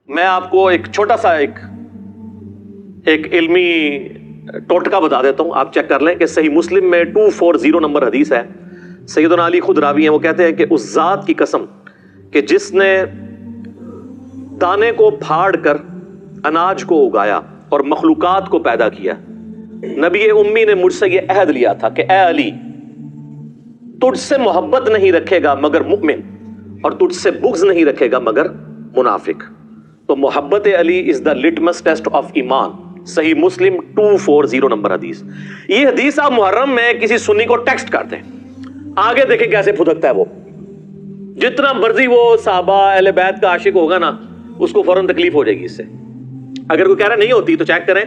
میں آپ کو ایک چھوٹا سا ایک علمی ٹوٹکا بتا دیتا ہوں، آپ چیک کر لیں کہ صحیح مسلم میں 240 نمبر حدیث ہے، سیدنا علی خود راوی ہیں، وہ کہتے ہیں کہ اس ذات کی قسم کہ جس نے دانے کو پھاڑ کر اناج کو اگایا اور مخلوقات کو پیدا کیا، نبی امی نے مجھ سے یہ عہد لیا تھا کہ اے علی، تجھ سے محبت نہیں رکھے گا مگر مؤمن، اور تجھ سے بغض نہیں رکھے گا مگر منافق۔ تو محبت علی از دا لٹمس ٹیسٹ آف ایمان، صحیح مسلم 240 نمبر حدیث۔ یہ حدیث آپ محرم میں کسی سنی کو ٹیکسٹ کرتے ہیں، آگے دیکھیں کیسے پھدکتا ہے وہ، جتنا مرضی وہ صحابہ اہل بیت کا عاشق ہوگا نا، اس کو فوراً تکلیف ہو جائے گی اس سے۔ اگر کوئی کہہ رہا نہیں ہوتی تو چیک کریں۔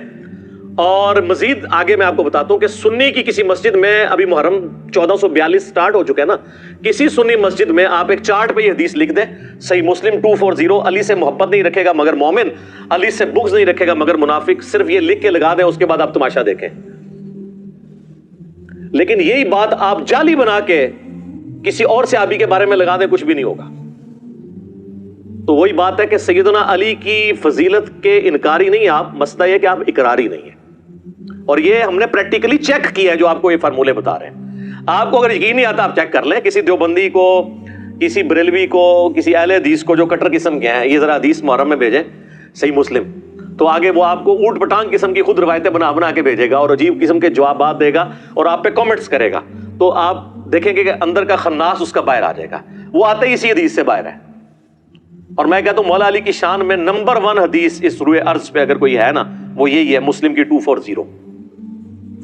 اور مزید آگے میں آپ کو بتاتا ہوں کہ سنی کی کسی مسجد میں، ابھی محرم 1442 سٹارٹ ہو چکا ہے نا، کسی سنی مسجد میں آپ ایک چارٹ پہ یہ حدیث لکھ دیں، صحیح مسلم 240، علی سے محبت نہیں رکھے گا مگر مومن، علی سے بغض نہیں رکھے گا مگر منافق، صرف یہ لکھ کے لگا دیں، اس کے بعد آپ تماشا دیکھیں۔ لیکن یہی بات آپ جعلی بنا کے کسی اور صحابی کے بارے میں لگا دیں، کچھ بھی نہیں ہوگا۔ تو وہی بات ہے کہ سیدنا علی کی فضیلت کے انکاری نہیں آپ، مسئلہ یہ کہ آپ اقراری نہیں ہیں، اور یہ ہم نے پریکٹیکلی چیک کیا ہے جو آپ کو یہ فارمولے بتا رہے ہیں۔ آپ کو اگر یقین نہیں آتا آپ چیک کر لیں، کسی دیوبندی کو، کسی بریلوی کو، کسی اہل حدیث کو جو کٹر قسم کے ہیں، یہ ذرا حدیث محرم میں بھیجیں صحیح مسلم، تو آگے وہ آپ کو اوٹ پٹانگ قسم کی خود روایتیں بنا بنا کے بھیجے گا اور عجیب قسم کے جوابات دے گا اور آپ پہ کامنٹس کرے گا، تو آپ دیکھیں گے کہ اندر کا خناس اس کا باہر آ جائے گا، وہ آتے ہی اسی حدیث سے باہر ہے۔ اور میں کہتا ہوں مولا علی کی شان میں نمبر 1 حدیث اس روئے ارض پہ اگر کوئی ہے نا، وہ یہی ہے، مسلم کی 240،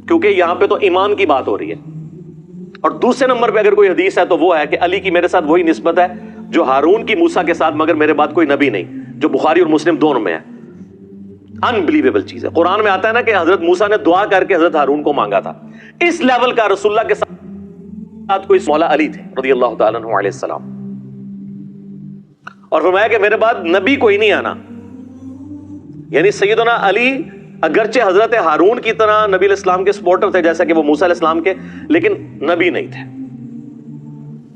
کیونکہ یہاں پہ تو ایمان کی بات ہو رہی ہے۔ اور دوسرے نمبر پہ اگر کوئی حدیث ہے تو وہ ہے کہ علی کی میرے ساتھ وہی نسبت ہے جو ہارون کی موسیٰ کے ساتھ، مگر میرے بعد کوئی نبی نہیں، جو بخاری اور مسلم دونوں میں ہے۔ انبلیویبل چیز ہے، قرآن میں آتا ہے نا کہ حضرت موسیٰ نے دعا کر کے حضرت ہارون کو مانگا تھا، اس لیول کا رسول اللہ کے ساتھ کوئی مولا علی تھے رضی اللہ تعالیٰ عنہ علیہ السلام، اور فرمایا کہ میرے بعد نبی کوئی نہیں آنا، یعنی سیدنا علی اگرچہ حضرت ہارون کی طرح نبی علیہ السلام کے سپورٹر تھے جیسا کہ وہ موسیٰ علیہ السلام کے، لیکن نبی نہیں تھے۔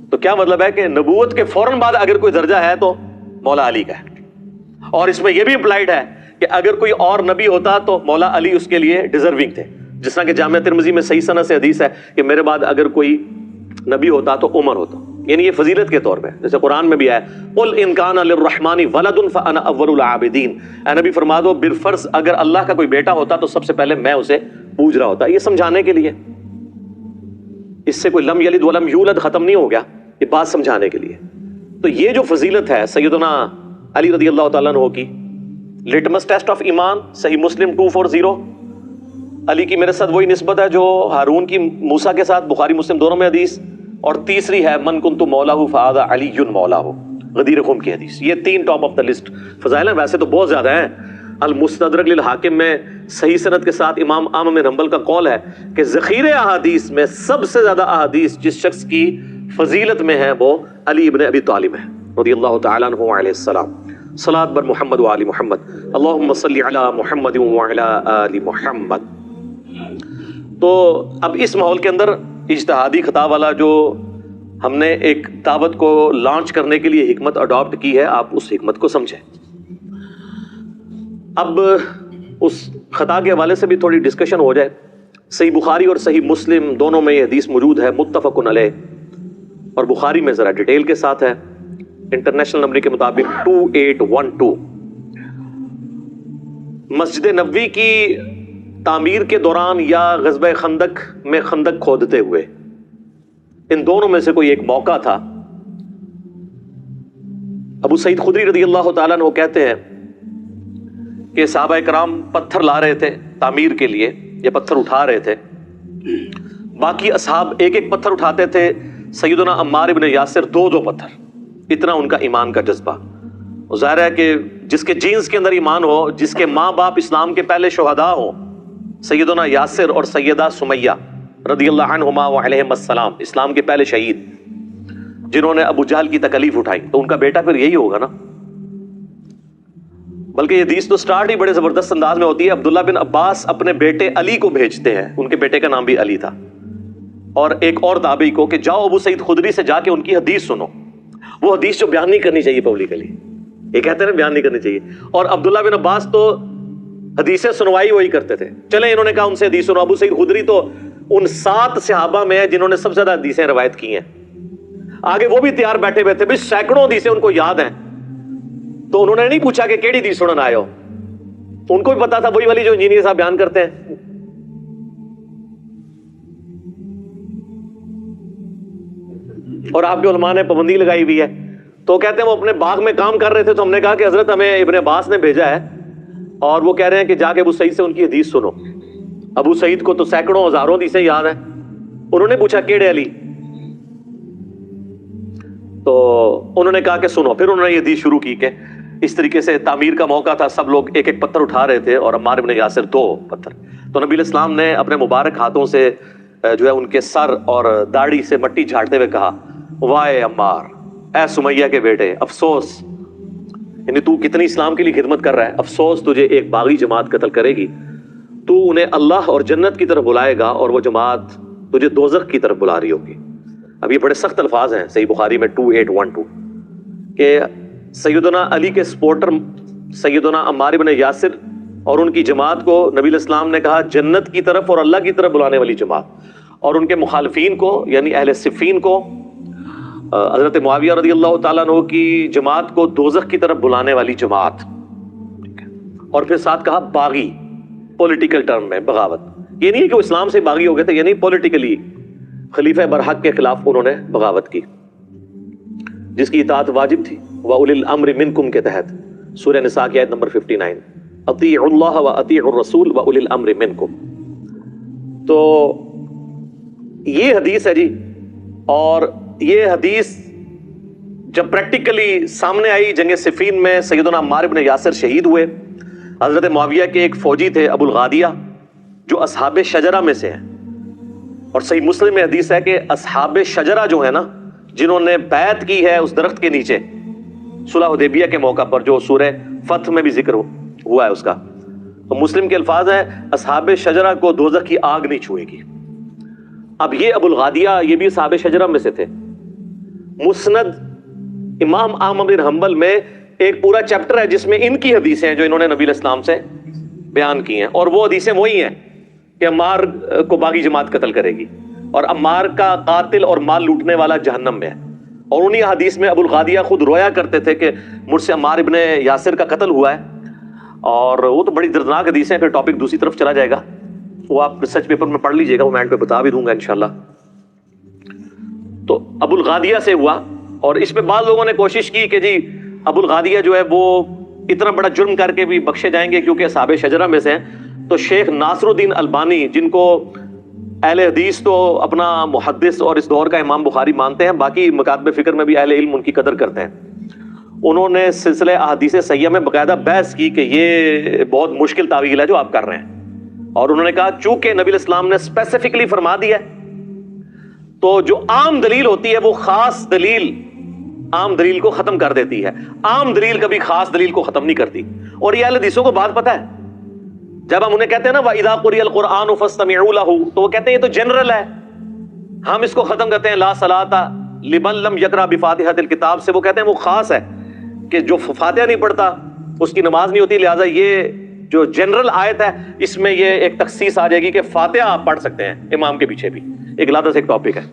تو کیا مطلب ہے کہ نبوت کے فوراً بعد اگر کوئی درجہ ہے تو مولا علی کا ہے، اور اس میں یہ بھی امپلائڈ ہے کہ اگر کوئی اور نبی ہوتا تو مولا علی اس کے لیے ڈیزرونگ تھے، جس طرح کہ جامعہ ترمذی میں صحیح سند سے حدیث ہے کہ میرے بعد اگر کوئی نبی ہوتا تو عمر ہوتا، یعنی یہ فضیلت کے طور پہ، جیسے قرآن میں بھی ہے قل ان کان للرحمن ولد فانا اول العابدین، اے نبی فرما دو بالفرض اگر اللہ کا کوئی بیٹا ہوتا تو سب سے پہلے میں اسے پوج رہا ہوتا۔ یہ سمجھانے کے لیے، اس سے کوئی لم یلد ولم یولد ختم نہیں ہو گیا، یہ بات سمجھانے کے لیے۔ تو یہ جو فضیلت ہے سیدنا علی رضی اللہ تعالیٰ عنہ کی، لٹمس ٹیسٹ آف ایمان، صحیح مسلم 240، علی کی میرے ساتھ وہی نسبت ہے جو ہارون کی موسیٰ کے ساتھ، بخاری مسلم دونوں میں حدیث، اور تیسری ہے من کنت مولاہ فہذا علی مولاہ، غدیر خم کی حدیث۔ یہ 3 ٹاپ آف دا لسٹ فضائل ہیں، ویسے تو بہت زیادہ ہیں۔ المستدرک للحاکم میں صحیح سند کے ساتھ امام احمد بن حنبل کا قول ہے کہ ذخیرہ احادیث میں سب سے زیادہ احادیث جس شخص کی فضیلت میں ہے وہ علی ابن ابی طالب ہے رضی اللہ تعالیٰ عنہ علیہ السلام۔ صلاۃ بر محمد و آل محمد، اللہم صلی علی محمد و علی آل محمد۔ تو اب اس ماحول کے اندر اجتہادی خطا والا جو ہم نے ایک دعوت کو لانچ کرنے کے لیے حکمت اڈاپٹ کی ہے، آپ اس حکمت کو سمجھیں۔ اب اس خطا کے حوالے سے بھی تھوڑی ڈسکشن ہو جائے۔ صحیح بخاری اور صحیح مسلم دونوں میں یہ حدیث موجود ہے، متفق علیہ، اور بخاری میں ذرا ڈیٹیل کے ساتھ ہے، انٹرنیشنل نمبر کے مطابق 2812۔ مسجد نبوی کی تعمیر کے دوران یا غزوہ خندق میں خندق کھودتے ہوئے، ان دونوں میں سے کوئی ایک موقع تھا۔ ابو سعید خدری رضی اللہ تعالیٰ عنہ کہتے ہیں کہ صحابہ کرام پتھر لا رہے تھے تعمیر کے لیے، یا پتھر اٹھا رہے تھے، باقی اصحاب ایک ایک پتھر اٹھاتے تھے، سیدنا عمار ابن یاسر 2 پتھر، اتنا ان کا ایمان کا جذبہ۔ ظاہر ہے کہ جس کے جینز کے اندر ایمان ہو، جس کے ماں باپ اسلام کے پہلے شہداء ہوں، سیدنا یاسر اور سیدہ سمیہ رضی اللہ عنہما وعلیہم السلام، اسلام کے پہلے شہید جنہوں نے ابو جہل کی تکلیف اٹھائی، تو ان کا بیٹا پھر یہی ہوگا نا۔ بلکہ یہ حدیث تو سٹارٹ ہی بڑے زبردست انداز میں ہوتی ہے۔ عبداللہ بن عباس اپنے بیٹے علی کو بھیجتے ہیں، ان کے بیٹے کا نام بھی علی تھا، اور ایک اور تابعی کو کہ جاؤ ابو سعید خدری سے جا کے ان کی حدیث سنو، وہ حدیث جو بیان نہیں کرنی چاہیے پبلکلی، یہ کہتے ہیں بیان نہیں کرنی چاہیے. اور عبداللہ بن عباس تو حدیثیں سنوائی وہی کرتے تھے. چلیں انہوں نے کہا ان سے حدیث سنو. ابو سعید خدری تو ان 7 صحابہ میں ہے جنہوں نے سب سے زیادہ حدیثیں روایت کی ہیں. آگے وہ بھی تیار بیٹھے ہوئے تھے بھی سینکڑوں حدیثیں ان کو یاد ہیں. تو انہوں نے نہیں پوچھا کہ کیڑی حدیث سنن آئے ہو, ان کو بھی پتا تھا وہی والی جو انجینئر صاحب بیان کرتے ہیں. اور آپ کے علماء نے پابندی لگائی ہوئی ہے. تو کہتے ہیں وہ اپنے باغ میں کام کر رہے تھے تو ہم نے کہا کہ حضرت ہمیں ابن عباس نے بھیجا ہے اور وہ کہہ رہے ہیں کہ جا کے ابو سعید سے ان کی حدیث سنو. ابو سعید کو تو سینکڑوں ہزاروں حدیثیں یاد ہیں. انہوں نے پوچھا کیڑے علی, تو انہوں نے کہا کہ سنو. پھر انہوں نے یہ حدیث شروع کی کہ اس طریقے سے تعمیر کا موقع تھا, سب لوگ ایک ایک پتھر اٹھا رہے تھے اور عمار ابن یاسر 2 پتھر. تو نبی علیہ السلام نے اپنے مبارک ہاتھوں سے جو ہے ان کے سر اور داڑھی سے مٹی جھاڑتے ہوئے کہا وائے عمار, اے سمیہ کے بیٹے, افسوس, یعنی تو کتنی اسلام کے لیے خدمت کر رہا ہے, افسوس تجھے ایک باغی جماعت قتل کرے گی. تو انہیں اللہ اور جنت کی طرف بلائے گا اور وہ جماعت تجھے دوزخ کی طرف بلا رہی ہوگی. اب یہ بڑے سخت الفاظ ہیں صحیح بخاری میں 2812 کہ سیدنا علی کے سپورٹر سیدنا عمار بن یاسر اور ان کی جماعت کو نبی علیہ السلام نے کہا جنت کی طرف اور اللہ کی طرف بلانے والی جماعت, اور ان کے مخالفین کو یعنی اہل صفین کو, حضرت معاویہ رضی اللہ تعالیٰ عنہ کی جماعت کو دوزخ کی طرف بلانے والی جماعت. اور پھر ساتھ کہا باغی, پولیٹیکل ٹرم میں بغاوت. یہ نہیں ہے کہ وہ اسلام سے باغی ہو گئے تھے, یعنی پولیٹیکلی خلیفہ برحق کے خلاف انہوں نے بغاوت کی جس کی اطاعت واجب تھی. وَأُولِي الْأَمْرِ مِنْكُمْ کے تحت سورہ نساء کی آیت نمبر 59, اطیعوا اللہ واطیعوا الرسول وَأُولِي الْأَمْرِ مِنْكُمْ. تو یہ حدیث ہے جی. اور یہ حدیث جب پریکٹیکلی سامنے آئی جنگ صفین میں سیدنا عمار بن یاسر شہید ہوئے. حضرت معاویہ کے ایک فوجی تھے ابو الغادیہ جو اصحاب شجرہ میں سے ہیں, اور صحیح مسلم میں حدیث ہے کہ اصحاب شجرہ جو ہے نا, جنہوں نے بیعت کی ہے اس درخت کے نیچے صلح حدیبیہ کے موقع پر, جو سورہ فتح میں بھی ذکر ہوا ہے اس کا, تو مسلم کے الفاظ ہیں اصحاب شجرہ کو دوزخ کی آگ نہیں چھوئے گی. اب یہ ابو الغادیہ یہ بھی اصحاب شجرہ میں سے تھے. مسند امام احمد بن حنبل میں ایک پورا چیپٹر ہے جس میں ان کی حدیثیں ہیں جو انہوں نے نبی علیہ السلام سے بیان کی ہیں, اور وہ حدیثیں وہی ہیں کہ عمار کو باغی جماعت قتل کرے گی اور عمار کا قاتل اور مال لوٹنے والا جہنم میں ہے. اور انہی حدیث میں ابو الغادیہ خود رویا کرتے تھے کہ مجھ سے عمار ابن یاسر کا قتل ہوا ہے. اور وہ تو بڑی دردناک حدیث ہیں, پھر ٹاپک دوسری طرف چلا جائے گا, وہ آپ ریسرچ پیپر میں پڑھ لیجئے گا, وہ میں اینڈ پہ بتا بھی دوں گا انشاءاللہ. تو ابو الغادیہ سے ہوا, اور اس پہ بعض لوگوں نے کوشش کی کہ جی ابو الغادیہ جو ہے وہ اتنا بڑا جرم کر کے بھی بخشے جائیں گے کیونکہ اصحاب شجرہ میں سے ہیں. تو شیخ ناصر الدین البانی, جن کو اہل حدیث تو اپنا محدث اور اس دور کا امام بخاری مانتے ہیں, باقی مکاتب فکر میں بھی اہل علم ان کی قدر کرتے ہیں, انہوں نے سلسلہ احادیث صحیحہ میں باقاعدہ بحث کی کہ یہ بہت مشکل تعویل ہے جو آپ کر رہے ہیں. اور انہوں نے کہا چونکہ نبی علیہ السلام نے اسپیسیفکلی فرما دیا ہے تو جو عام دلیل ہوتی ہے وہ خاص دلیل عام دلیل کو ختم کر دیتی ہے, عام دلیل کبھی خاص دلیل کو ختم نہیں کرتی. اور یہ اہل حدیثوں کو بات پتہ ہے, جب ہم انہیں کہتے ہیں نا وَإِذَا قُرِئَ الْقُرْآنُ فَاسْتَمِعُوا لَهُ, تو وہ کہتے ہیں یہ تو جنرل ہے, ہم اس کو ختم کرتے ہیں لا صلاۃ لمن لم یقرأ بفاتحۃ الکتاب سے, وہ کہتے ہیں وہ خاص ہے کہ جو فاتحہ نہیں پڑھتا اس کی نماز نہیں ہوتی, لہٰذا یہ جو جنرل آیت ہے اس میں یہ ایک تخصیص آ جائے گی کہ فاتحہ آپ پڑھ سکتے ہیں امام کے پیچھے بھی, ایک علیحدہ سے ایک ٹاپک ہے.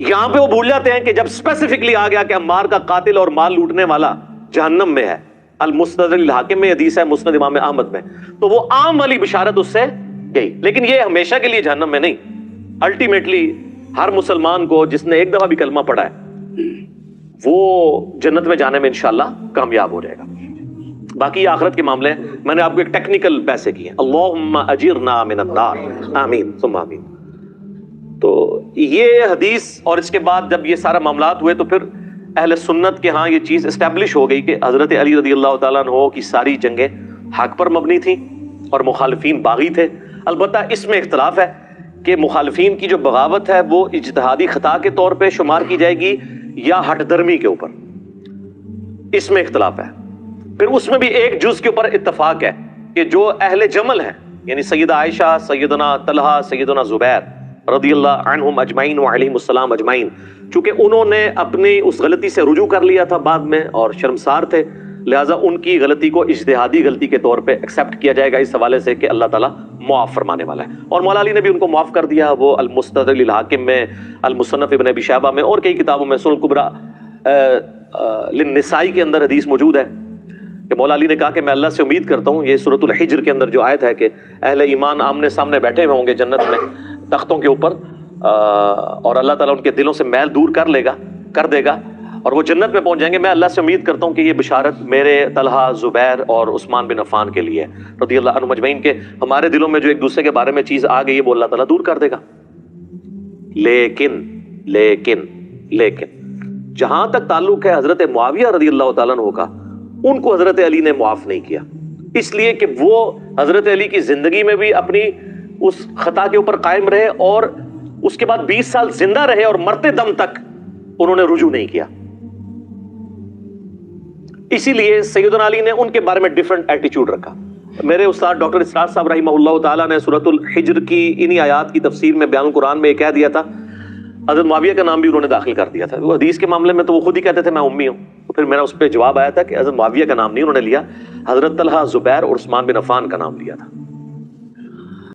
یہاں پہ وہ بھول جاتے ہیں کہ جب اسپیسیفکلی آ گیا کہ عمار کا قاتل اور مال لوٹنے والا جہنم میں ہے, المستدرک الحاکم میں حدیث ہے, مسند امام احمد میں, تو وہ عام والی بشارت اس سے گئی. لیکن یہ ہمیشہ کے لیے جہنم میں نہیں, الٹیمیٹلی ہر مسلمان کو جس نے ایک دفعہ بھی کلمہ پڑھا ہے وہ جنت میں جانے میں انشاءاللہ کامیاب ہو جائے گا. باقی آخرت کے معاملے میں نے آپ کو ایک ٹیکنیکل پیسے کیے, اللہم اجرنا من النار, آمین ثم آمین. تو یہ حدیث, اور اس کے بعد جب یہ سارا معاملات ہوئے تو پھر اہل سنت کے ہاں یہ چیز اسٹیبلش ہو گئی کہ حضرت علی رضی اللہ تعالیٰ عنہ کی ساری جنگیں حق پر مبنی تھیں اور مخالفین باغی تھے. البتہ اس میں اختلاف ہے کہ مخالفین کی جو بغاوت ہے وہ اجتہادی خطا کے طور پہ شمار کی جائے گی یا ہٹ درمی کے اوپر, اس میں اختلاف ہے. پھر اس میں بھی ایک جز کے اوپر اتفاق ہے کہ جو اہل جمل ہیں یعنی سیدہ عائشہ, سیدنا طلحہ, سیدنا زبیر رضی اللہ عنہم اجمعین وعلیہم السلام اجمعین, چونکہ انہوں نے اپنی اس غلطی سے رجوع کر لیا تھا بعد میں اور شرمسار تھے, لہٰذا ان کی غلطی کو اجتہادی غلطی کے طور پہ ایکسیپٹ کیا جائے گا اس حوالے سے کہ اللہ تعالیٰ معاف فرمانے والا ہے. اور مولا علی نے بھی ان کو معاف کر دیا. وہ المستدرک للحاکم میں، المصنف ابن ابی شیبہ میں اور کئی کتابوں میں، سنن الکبریٰ للنسائی کے اندر حدیث موجود ہے کہ مولا علی نے کہا کہ میں اللہ سے امید کرتا ہوں، یہ سورۃ الحجر کے اندر جو آیت ہے کہ اہل ایمان آمنے سامنے بیٹھے ہوئے ہوں گے جنت میں تختوں کے اوپر، اور اللہ تعالیٰ ان کے دلوں سے میل دور کر دے گا اور وہ جنت میں پہنچ جائیں گے. میں اللہ سے امید کرتا ہوں کہ یہ بشارت میرے، طلحہ، زبیر اور عثمان بن عفان کے لیے رضی اللہ عنہم اجمعین، کے ہمارے دلوں میں جو ایک دوسرے کے بارے میں چیز آ گئی ہے وہ اللہ تعالیٰ دور کر دے گا. لیکن جہاں تک تعلق ہے حضرت معاویہ رضی اللہ تعالیٰ عنہ کا، ان کو حضرت علی نے معاف نہیں کیا، اس لیے کہ وہ حضرت علی کی زندگی میں بھی اپنی اس خطا کے اوپر قائم رہے اور اس کے بعد 20 سال زندہ رہے اور مرتے دم تک انہوں نے رجوع نہیں کیا. اسی لیے سیدنا علی نے ان کے بارے میں ڈیفرنٹ ایٹیچیوڈ رکھا. میرے استاد ڈاکٹر اسرار صاحب رحمہ اللہ تعالیٰ نے سورۃ الحجر کی انہی آیات کی تفسیر میں بیان القرآن میں یہ کہہ دیا تھا، حضرت معاویہ کا نام بھی انہوں نے داخل کر دیا تھا. وہ حدیث کے معاملے میں تو وہ خود ہی کہتے تھے میں امی ہوں، تو پھر میرا اس پہ جواب آیا تھا کہ حضرت معاویہ کا نام نہیں انہوں نے لیا، حضرت طلحہ، زبیر اور عثمان بن عفان کا نام لیا تھا.